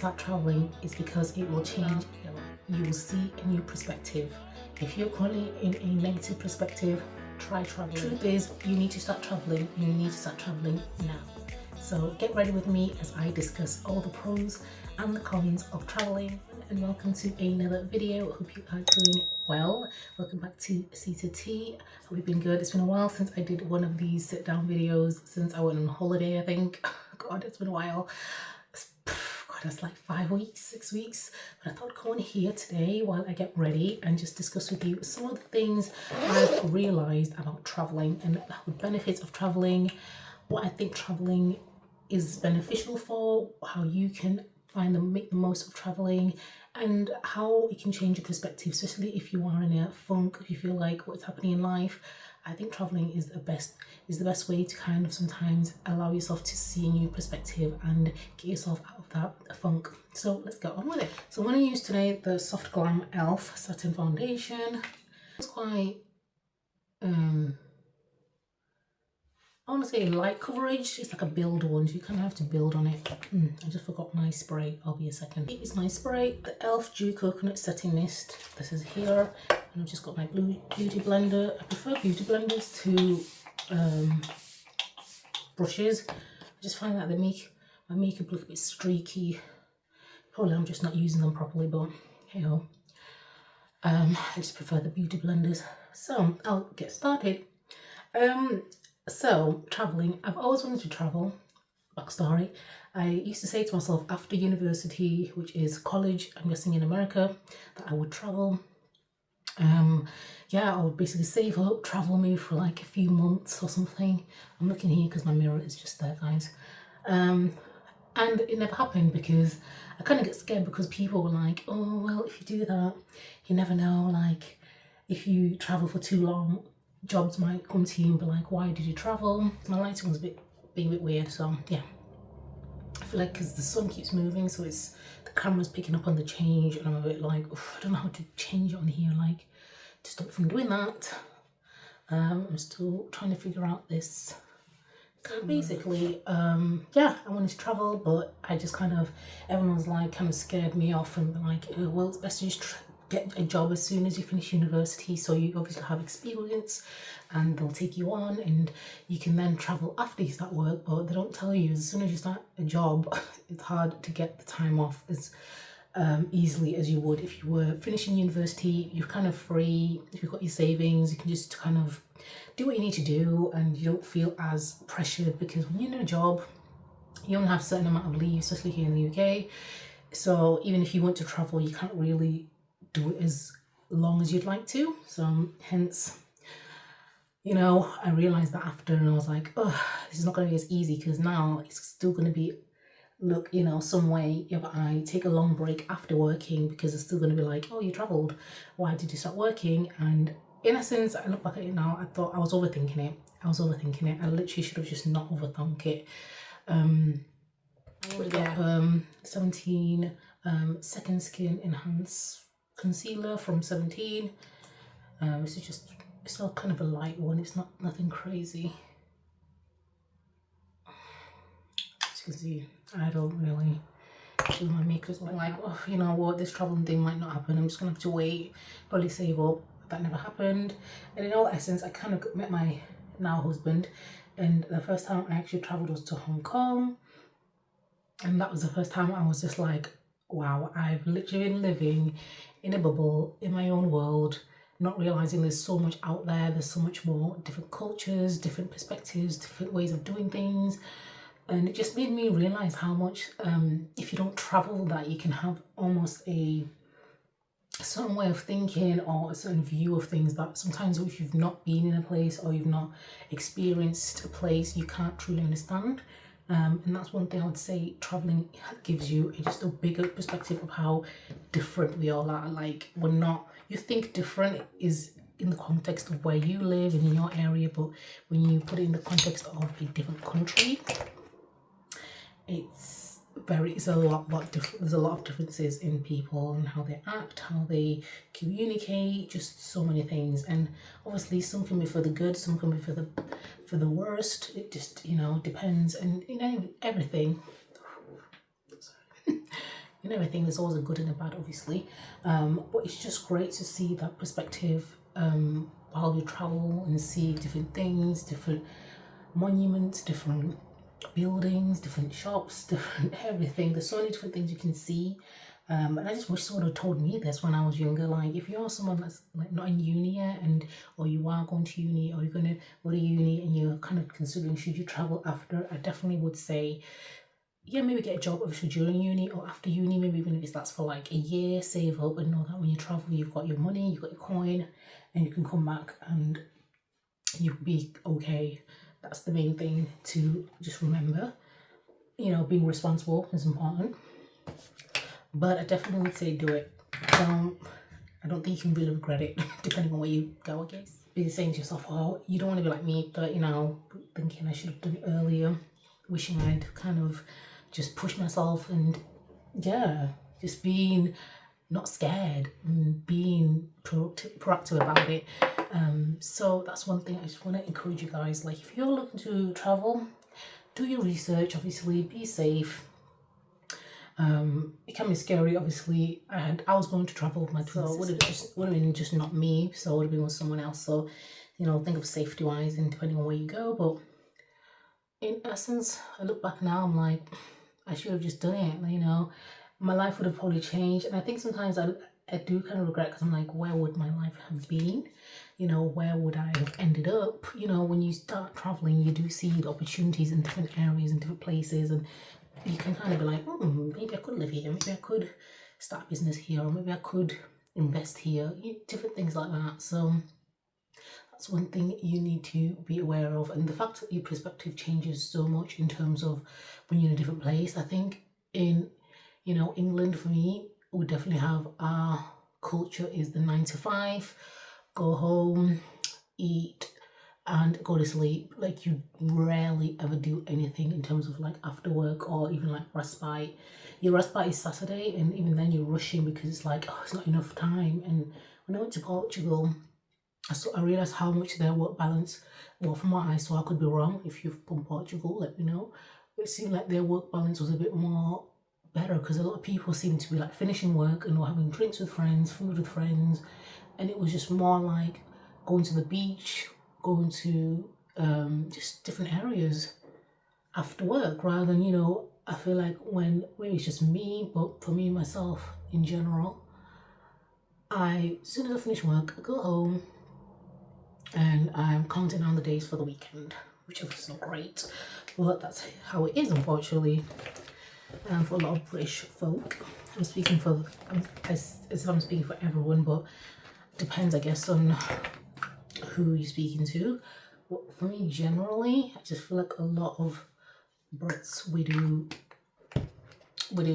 start traveling is because it will change. You will see a new perspective. If you're currently in a negative perspective, try traveling. The truth is, you need to start traveling. You need to start traveling now. So get ready with me as I discuss all the pros and the cons of traveling. And welcome to another video. I hope you are doing well. Welcome back to C to T. Hope you've been good. It's been a while since I did one of these sit down videos, since I went on holiday, I think. God, it's been a while. God, that's like 5 weeks, 6 weeks. But I thought I'd come on here today while I get ready and just discuss with you some of the things I've realised about travelling and the benefits of travelling, what I think travelling is beneficial for, how you can make the most of travelling, and how it can change your perspective, especially if you are in a funk, if you feel like what's happening in life. I think travelling is the best way to kind of sometimes allow yourself to see a new perspective and get yourself out of that funk. So let's get on with it. So I'm going to use today the Soft Glam Elf Satin Foundation. It's quite I want to say light coverage. It's like a build one, so you kind of have to build on it. I just forgot my spray. I'll be a second. It is my spray, the Elf Dew Coconut Setting Mist. This is here, and I've just got my blue beauty blender. I prefer beauty blenders to brushes. I just find that they make my makeup look a bit streaky. Probably I'm just not using them properly, but hey ho. I just prefer the beauty blenders. So I'll get started. So traveling, I've always wanted to travel. Backstory, I used to say to myself after university, which is college, I'm guessing in America, that I would travel. Yeah, I would basically save up, travel maybe for like a few months or something. I'm looking here because my mirror is just there, guys. And it never happened because I kind of get scared because people were like, oh, well, if you do that, you never know, like if you travel for too long, jobs might come to you and be like, why did you travel? My lighting was being a bit weird, so yeah. I feel like because the sun keeps moving, so the camera's picking up on the change, and I'm a bit like, I don't know how to change it on here, like to stop from doing that. I'm still trying to figure out this. So basically, yeah, I wanted to travel, but I just everyone was like kind of scared me off and like, oh, well, it's best to just get a job as soon as you finish university, so you obviously have experience and they'll take you on and you can then travel after you start work. But they don't tell you as soon as you start a job, it's hard to get the time off as easily as you would if you were finishing university. You're kind of free. If you've got your savings, you can just kind of do what you need to do and you don't feel as pressured, because when you're in a job you only have a certain amount of leave, especially here in the UK. So even if you want to travel, you can't really do it as long as you'd like to. So hence, you know, I realized that after, and I was like, oh, this is not going to be as easy, because now it's still going to be, look, you know, some way if I take a long break after working, because it's still going to be like, oh, you traveled, why did you start working? And in essence, I look back at it now, I thought I was overthinking it. I literally should have just not overthunk it. I got 17 Second Skin Enhance Concealer from 17. This is just, it's not kind of a light one, it's not nothing crazy. As you can see, I don't really do my makeup like, oh, you know what, this traveling thing might not happen, I'm just gonna have to wait, probably save up. That never happened. And in all essence, I kind of met my now husband, and the first time I actually traveled was to Hong Kong, and that was the first time I was just like, wow, I've literally been living in a bubble in my own world, not realizing there's so much out there, there's so much more, different cultures, different perspectives, different ways of doing things. And it just made me realize how much, if you don't travel, that you can have almost a certain way of thinking or a certain view of things that sometimes if you've not been in a place or you've not experienced a place, you can't truly understand. And that's one thing I would say traveling gives you, just a bigger perspective of how different we all are. Like, we're not, you think different is in the context of where you live in your area, but when you put it in the context of a different country, there's a lot of differences in people and how they act, how they communicate, just so many things. And obviously some can be for the good, some can be for the worst. It just, you know, depends. And you know, everything in everything. There's always a good and a bad, obviously, but it's just great to see that perspective while you travel and see different things, different monuments, different buildings, different shops, different everything. There's so many different things you can see. And I just wish someone had told me this when I was younger. Like, if you're someone that's like not in uni yet, or you are going to uni, or you're gonna go to uni and you're kind of considering should you travel after, I definitely would say, yeah, maybe get a job obviously during uni or after uni, maybe even if that's for like a year, save up and know that when you travel you've got your money, you've got your coin, and you can come back and you'll be okay. That's the main thing to just remember. You know, being responsible is important. But I definitely would say do it. I don't think you can really regret it, depending on where you go, I guess. You're saying to yourself, oh, you don't want to be like me, but you know, thinking I should have done it earlier, wishing I'd kind of just pushed myself, and yeah, just being not scared and being proactive about it. So that's one thing I just want to encourage you guys. Like, if you're looking to travel, do your research, obviously, be safe. It can be scary, obviously. I was going to travel with my twin, so it would have been just not me, so it would have been with someone else. So, you know, think of safety wise and depending on where you go. But in essence, I look back now, I'm like, I should have just done it. You know, my life would have probably changed. And I think sometimes I do kind of regret, because I'm like, where would my life have been? You know, where would I have ended up? You know, when you start traveling, you do see the opportunities in different areas and different places, and you can kind of be like, maybe I could live here, maybe I could start a business here, or maybe I could invest here, different things like that. So that's one thing you need to be aware of. And the fact that your perspective changes so much in terms of when you're in a different place. I think in, you know, England, for me, we definitely have our culture is the 9 to 5, go home, eat, and go to sleep. Like, you rarely ever do anything in terms of like after work or even like respite. Your respite is Saturday, and even then you're rushing because it's like, oh, it's not enough time. And when I went to Portugal, I realised how much their work balance, well, from what I saw, I could be wrong. If you're from Portugal, let me know. It seemed like their work balance was a bit more better, because a lot of people seem to be like finishing work and having drinks with friends, food with friends, and it was just more like going to the beach, going to just different areas after work, rather than, you know, I feel like when, maybe it's just me, but for me myself in general, as soon as I finish work, I go home and I'm counting down the days for the weekend, which is not great, but that's how it is, unfortunately, for a lot of British folk. I'm speaking for, as if I'm speaking for everyone, but it depends, I guess, on who you're speaking to. But for me, generally, I just feel like a lot of Brits, we do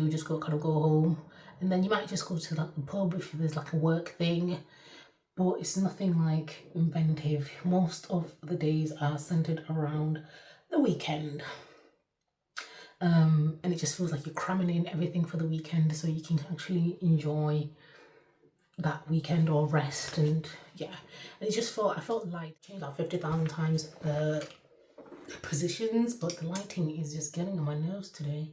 just go home, and then you might just go to like the pub if there's like a work thing, but it's nothing like inventive. Most of the days are centered around the weekend. And it just feels like you're cramming in everything for the weekend so you can actually enjoy that weekend or rest. And yeah, and it just I felt like changed like 50,000 times positions, but the lighting is just getting on my nerves today.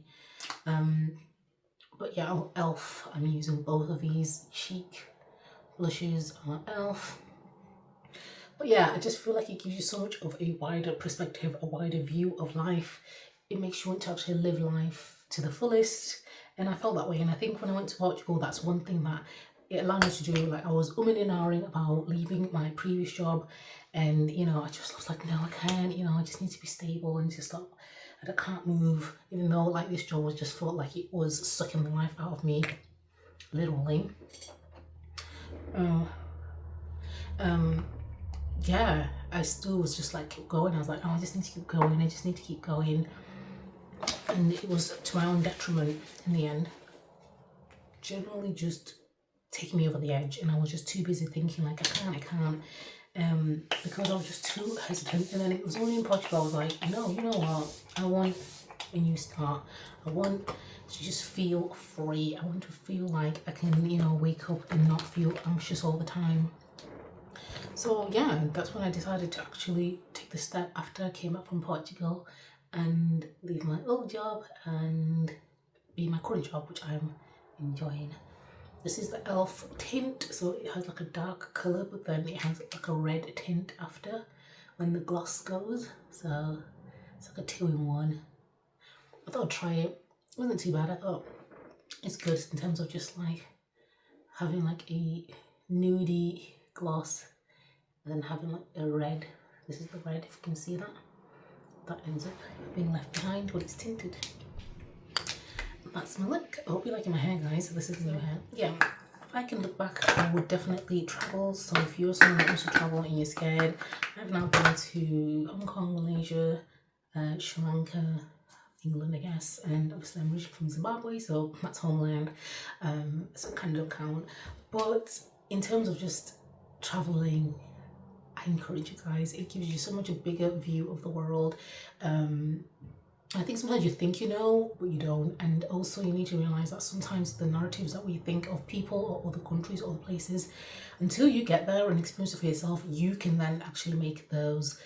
But yeah, Elf, I'm using both of these cheek blushes on Elf. But yeah, I just feel like it gives you so much of a wider perspective, a wider view of life. It makes you want to actually live life to the fullest, and I felt that way. And I think when I went to Portugal, that's one thing that it allowed me to do. Like, I was umming and ahhing about leaving my previous job, and you know, I was like, no, I can't. You know, I just need to be stable and just like, I can't move. Even though like this job was just felt like it was sucking the life out of me, literally. Yeah, I still was just like keep going. I was like, oh, I just need to keep going. I just need to keep going. And it was to my own detriment in the end. Generally just taking me over the edge, and I was just too busy thinking like, I can't. Because I was just too hesitant. And then it was only in Portugal I was like, no, you know what? I want a new start. I want to just feel free. I want to feel like I can, you know, wake up and not feel anxious all the time. So yeah, that's when I decided to actually take the step after I came back from Portugal and leave my old job and be my current job, which I'm enjoying. This is the e.l.f. tint, so it has like a dark colour, but then it has like a red tint after when the gloss goes. So it's like a 2-in-1. I thought I'd try it. It wasn't too bad. I thought it's good in terms of just like having like a nudie gloss and then having like a red. This is the red, if you can see that. That ends up being left behind when it's tinted. That's my look. I hope you liking my hair, guys. So this is new hair. Yeah, if I can look back, I would definitely travel. So if you're someone that wants to travel and you're scared, I've now been to Hong Kong, Malaysia, Sri Lanka, England, I guess, and obviously I'm originally from Zimbabwe, so that's homeland, so it kind of don't count. But in terms of just traveling, I encourage you guys. It gives you so much a bigger view of the world. I think sometimes you think you know, but you don't. And also you need to realize that sometimes the narratives that we think of people or other countries or other places, until you get there and experience it for yourself, you can then actually make those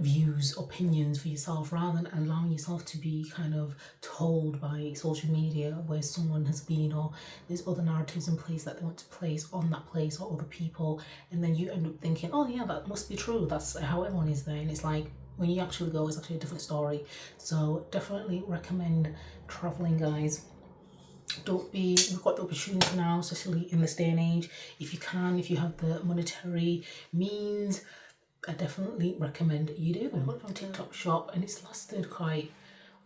views, opinions for yourself, rather than allowing yourself to be kind of told by social media where someone has been, or there's other narratives in place that they want to place on that place or other people, and then you end up thinking, oh yeah, that must be true, that's how everyone is there. And it's like, when you actually go, it's actually a different story. So definitely recommend traveling, guys. We've got the opportunity now, especially in this day and age. If you can, if you have the monetary means, I definitely recommend you do. I got it from TikTok shop and it's lasted quite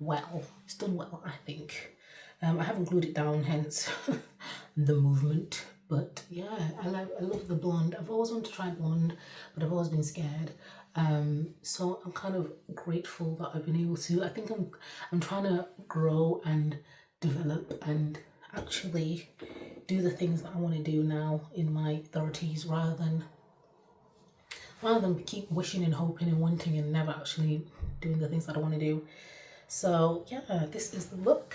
well. It's done well, I think. I haven't glued it down, hence the movement. But yeah, I love the blonde. I've always wanted to try blonde, but I've always been scared. So I'm kind of grateful that I've been able to. I think I'm trying to grow and develop and actually do the things that I want to do now in my 30s, rather than keep wishing and hoping and wanting and never actually doing the things that I want to do. So yeah, this is the look.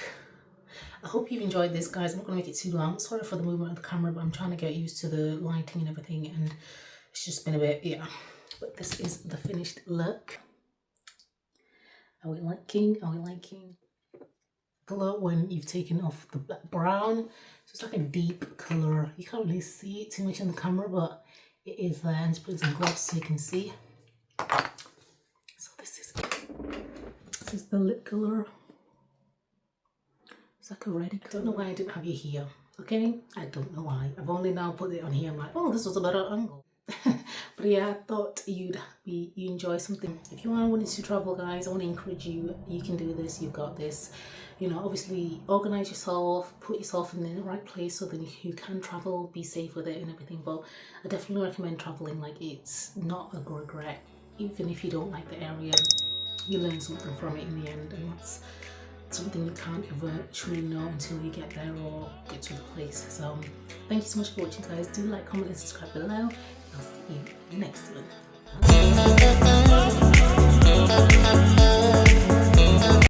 I hope you've enjoyed this, guys. I'm not going to make it too long. Sorry for the movement of the camera, but I'm trying to get used to the lighting and everything, and it's just been a bit, yeah. But this is the finished look. Are we liking? Colour when you've taken off the black brown. So it's like a deep colour. You can't really see it too much on the camera, but it is there. And just put some gloss so you can see. So this is it. This is the lip colour. It's like a reddy colour. I don't know why I didn't have you here. Okay? I don't know why. I've only now put it on here. I'm like, oh, this was a better angle. But yeah, I thought you enjoy something. If you are wanting to travel, guys, I want to encourage you. You can do this. You've got this. You know, obviously organize yourself, put yourself in the right place so that you can travel, be safe with it and everything. But I definitely recommend traveling. Like, it's not a regret. Even if you don't like the area, you learn something from it in the end, and that's something you can't ever truly know until you get there or get to the place. So thank you so much for watching, guys. Do like, comment and subscribe below. I'll see you in the next one. Bye.